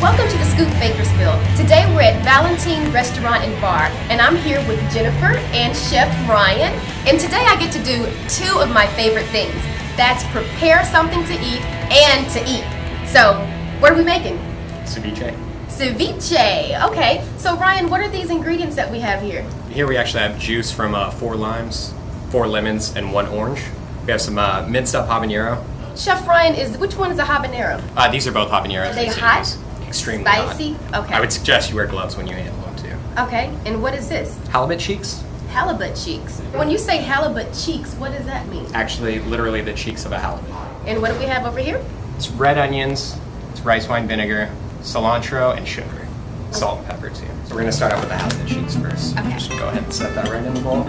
Welcome to the Scoop Bakersfield. Today we're at Valentien Restaurant and Bar, and I'm here with Jennifer and Chef Ryan. And today I get to do two of my favorite things. That's prepare something to eat and to eat. So, what are we making? Ceviche. Ceviche. Okay. So Ryan, what are these ingredients that we have here? Here we actually have juice from 4 limes, 4 lemons, and 1 orange. We have some minced up habanero. Chef Ryan, which one is a habanero? These are both habaneros. Are they hot? Extremely spicy? hot. Okay. I would suggest you wear gloves when you handle them too. Okay. And what is this? Halibut cheeks. Halibut cheeks. When you say halibut cheeks, what does that mean? Actually, literally the cheeks of a halibut. And what do we have over here? It's red onions, it's rice wine vinegar, cilantro, and sugar. Salt and pepper too. So we're going to start out with the halibut cheeks first. Okay. Just go ahead and set that right in the bowl.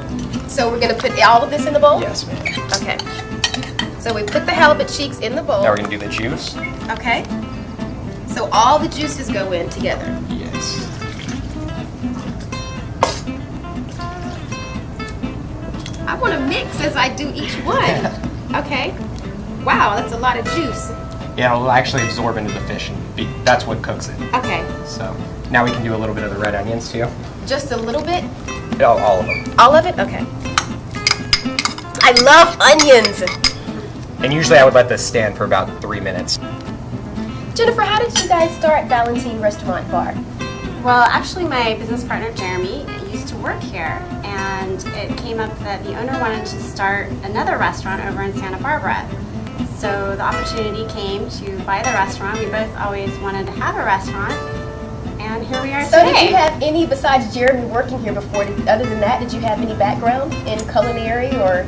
So we're going to put all of this in the bowl? Yes, ma'am. Okay. So we put the halibut cheeks in the bowl. Now we're going to do the juice. Okay. So all the juices go in together. Yes. I want to mix as I do each one. Okay. Wow, that's a lot of juice. Yeah, it'll actually absorb into the fish, and that's what cooks it. Okay. So now we can do a little bit of the red onions too. Just a little bit? All of them. All of it? Okay. I love onions. And usually I would let this stand for about 3 minutes. Jennifer, how did you guys start Valentien Restaurant Bar? Well, actually my business partner Jeremy used to work here, and it came up that the owner wanted to start another restaurant over in Santa Barbara. So the opportunity came to buy the restaurant. We both always wanted to have a restaurant, and here we are So today. did you have any, besides Jeremy working here before, other than that, did you have any background in culinary or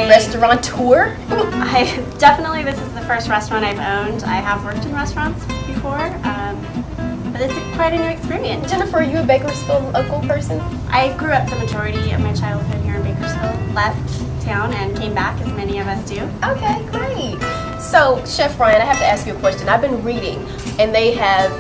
restaurateur? I definitely, this is the first restaurant I've owned. I have worked in restaurants before, but it's quite a new experience. Jennifer, are you a Bakersfield local person? I grew up the majority of my childhood here in Bakersfield, left town and came back, as many of us do. Okay, great. So, Chef Ryan, I have to ask you a question. I've been reading, and they have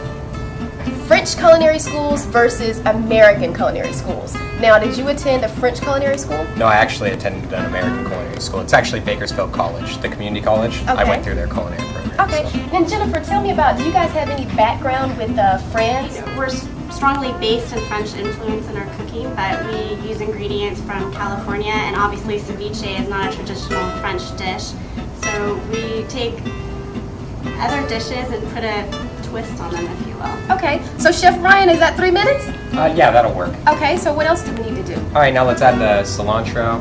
French culinary schools versus American culinary schools. Now, did you attend a French culinary school? No, I actually attended an American culinary school. It's actually Bakersfield College, the community college. Okay. I went through their culinary program. Okay. So. And Jennifer, tell me about, do you guys have any background with France? We're strongly based in French influence in our cooking, but we use ingredients from California, and obviously ceviche is not a traditional French dish. So we take other dishes and put a twist on them, if you will. Okay. So, Chef Ryan, is that 3 minutes? Yeah, that'll work. Okay, so what else do we need to do? All right, now let's add the cilantro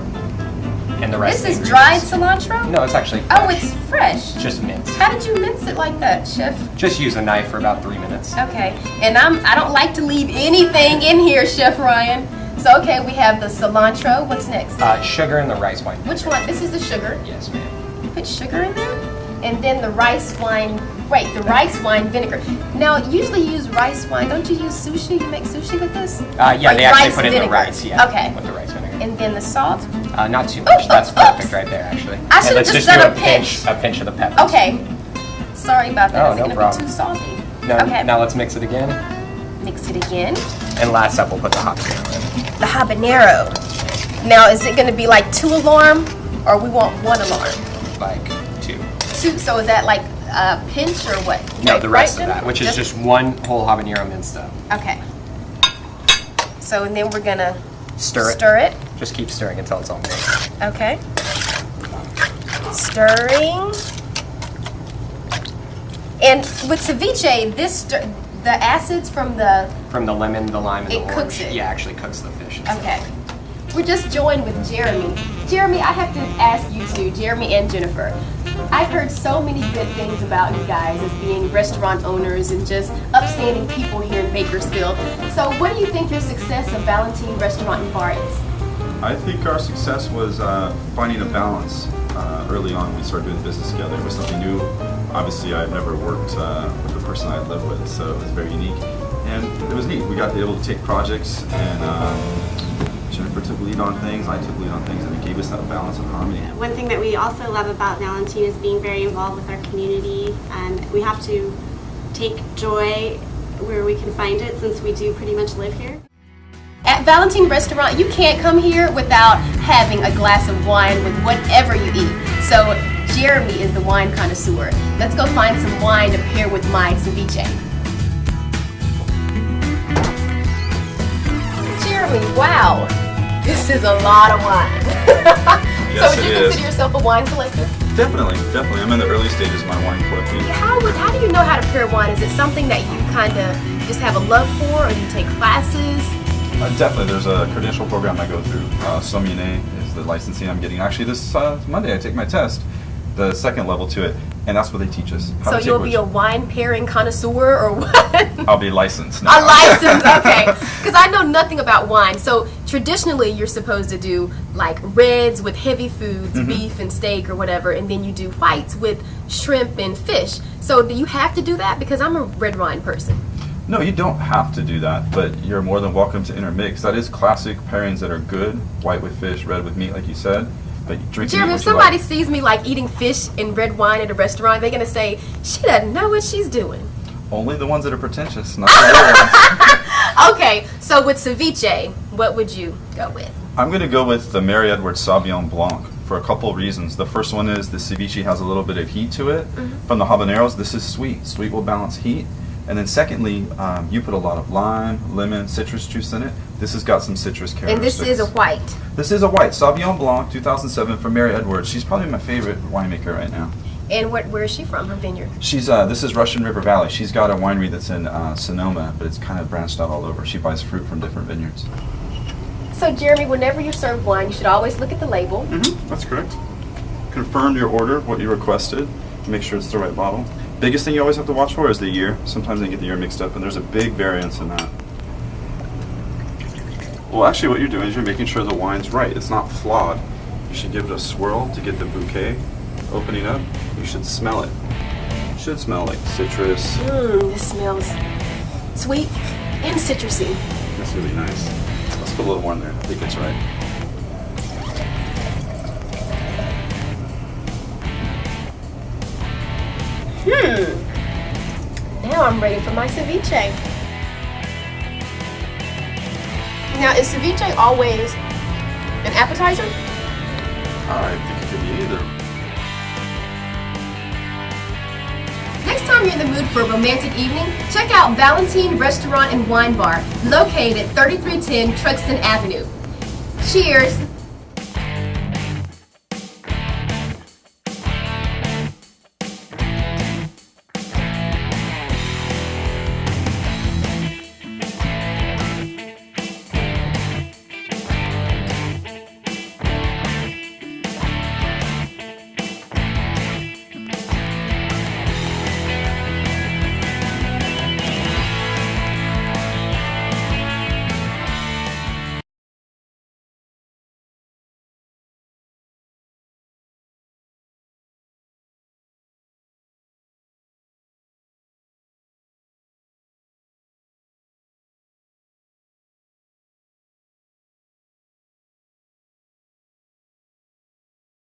and the rest This of is the dried ingredients. cilantro? No, it's actually fresh. Oh, it's fresh. Just minced. How did you mince it like that, Chef? Just use a knife for about 3 minutes. Okay, and I don't like to leave anything in here, Chef Ryan. So, okay, we have the cilantro. What's next? Sugar and the rice wine. Which one? This is the sugar. Yes, ma'am. You put sugar in there? And then the rice wine, wait, the rice wine vinegar. Now, usually you use rice wine. Don't you use sushi? You make sushi with this? Yeah, Like they actually rice put in vinegar. the rice, yeah. Okay. With the rice vinegar. And then the salt? Not too much. That's perfect right there, actually. I should have let's just do done a a pinch. A pinch of the peppers. Okay. Sorry about that. Oh, Is it no going to problem. be too salty? No, Okay. Now let's mix it again. Mix it again. And last up, we'll put the habanero in. The habanero. Now, is it going to be like 2 alarm, or we want 1 alarm? Like 2. 2. So is that like a pinch or what? No, Right, the rest right, of that, which is just 1 whole habanero minced up. Okay. So, and then we're going to Stir it. stir it. Just keep stirring until it's all mixed. Okay. Stirring. And with ceviche, the acids from the... From the lemon, the lime, and the It orange. cooks it. Yeah, actually cooks the fish. Okay. We're just joined with Jeremy. Jeremy, I have to ask you two, Jeremy and Jennifer. I've heard so many good things about you guys as being restaurant owners and just upstanding people here in Bakersfield. So what do you think your success of Valentien Restaurant and Bar is? I think our success was finding a balance early on when we started doing business together. It was something new. Obviously, I've never worked with the person I live with, so it was very unique. And it was neat. We got able to take projects, and Jennifer took lead on things, I took lead on things, and it gave us that balance and harmony. One thing that we also love about Valentien is being very involved with our community, and we have to take joy where we can find it, since we do pretty much live here. At Valentien Restaurant, you can't come here without having a glass of wine with whatever you eat. So Jeremy is the wine connoisseur. Let's go find some wine to pair with my ceviche. Jeremy, wow, this is a lot of wine. Yes, so would you it is. consider yourself a wine collector? Definitely. I'm in the early stages of my wine collecting. How do you know how to pair wine? Is it something that you kind of just have a love for, or do you take classes? Definitely, there's a credential program I go through. Sommelier is the licensing I'm getting. Actually, this Monday I take my test, the second level to it, and that's what they teach us. So you'll be a wine pairing connoisseur, or what? I'll be licensed now. A license, okay. Because I know nothing about wine. So traditionally, you're supposed to do like reds with heavy foods, beef and steak or whatever, and then you do whites with shrimp and fish. So do you have to do that? Because I'm a red wine person. No, you don't have to do that, but you're more than welcome to intermix. That is classic pairings that are good. White with fish, red with meat, like you said. But drinking Jeremy, it if what you somebody like. sees me like eating fish and red wine at a restaurant, they're going to say, she doesn't know what she's doing. Only the ones that are pretentious, not the other ones. Okay, so with ceviche, what would you go with? I'm going to go with the Mary Edwards Sauvignon Blanc for a couple of reasons. The first one is the ceviche has a little bit of heat to it. From the habaneros, this is sweet. Sweet will balance heat. And then secondly, you put a lot of lime, lemon, citrus juice in it. This has got some citrus characteristics. And this is a white. This is a white. Sauvignon Blanc, 2007 from Mary Edwards. She's probably my favorite winemaker right now. And where is she from, her vineyard? She's this is Russian River Valley. She's got a winery that's in Sonoma, but it's kind of branched out all over. She buys fruit from different vineyards. So Jeremy, whenever you serve wine, you should always look at the label. That's correct. Confirm your order, what you requested. Make sure it's the right bottle. Biggest thing you always have to watch for is the year. Sometimes they get the year mixed up, and there's a big variance in that. Well, actually, what you're doing is you're making sure the wine's right. It's not flawed. You should give it a swirl to get the bouquet opening up. You should smell it. It should smell like citrus. This smells sweet and citrusy. That's really nice. Let's put a little more in there. I think it's right. Now I'm ready for my ceviche. Now, is ceviche always an appetizer? I think it could be either. Next time you're in the mood for a romantic evening, check out Valentien Restaurant and Wine Bar, located at 3310 Truxton Avenue. Cheers!